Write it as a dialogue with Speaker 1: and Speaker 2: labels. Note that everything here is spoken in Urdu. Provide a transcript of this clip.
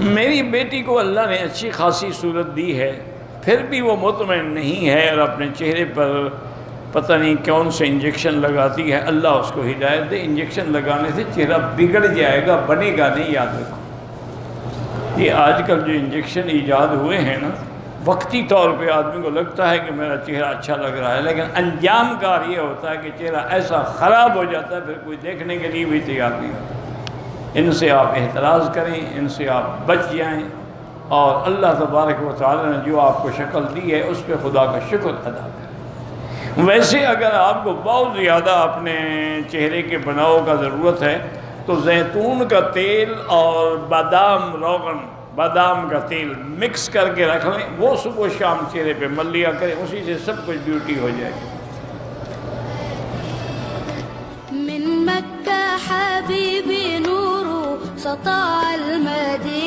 Speaker 1: میری بیٹی کو اللہ نے اچھی خاصی صورت دی ہے، پھر بھی وہ مطمئن نہیں ہے اور اپنے چہرے پر پتہ نہیں کون سے انجیکشن لگاتی ہے۔ اللہ اس کو ہدایت دے۔ انجیکشن لگانے سے چہرہ بگڑ جائے گا، بنے گا نہیں، یاد رکھو۔ یہ آج کل جو انجیکشن ایجاد ہوئے ہیں نا، وقتی طور پہ آدمی کو لگتا ہے کہ میرا چہرہ اچھا لگ رہا ہے، لیکن انجام کار یہ ہوتا ہے کہ چہرہ ایسا خراب ہو جاتا ہے پھر کوئی دیکھنے کے لیے بھی تیار نہیں ہوتا۔ ان سے آپ احتراز کریں، ان سے آپ بچ جائیں، اور اللہ تبارک و تعالی نے جو آپ کو شکل دی ہے اس پہ خدا کا شکر ادا کریں۔ ویسے اگر آپ کو بہت زیادہ اپنے چہرے کے بناؤ کا ضرورت ہے تو زیتون کا تیل اور بادام کا تیل مکس کر کے رکھ لیں، وہ صبح و شام چہرے پہ مل لیا کریں، اسی سے سب کچھ بیوٹی ہو جائے گی۔
Speaker 2: من مكة حبيبي نور سطع المدينة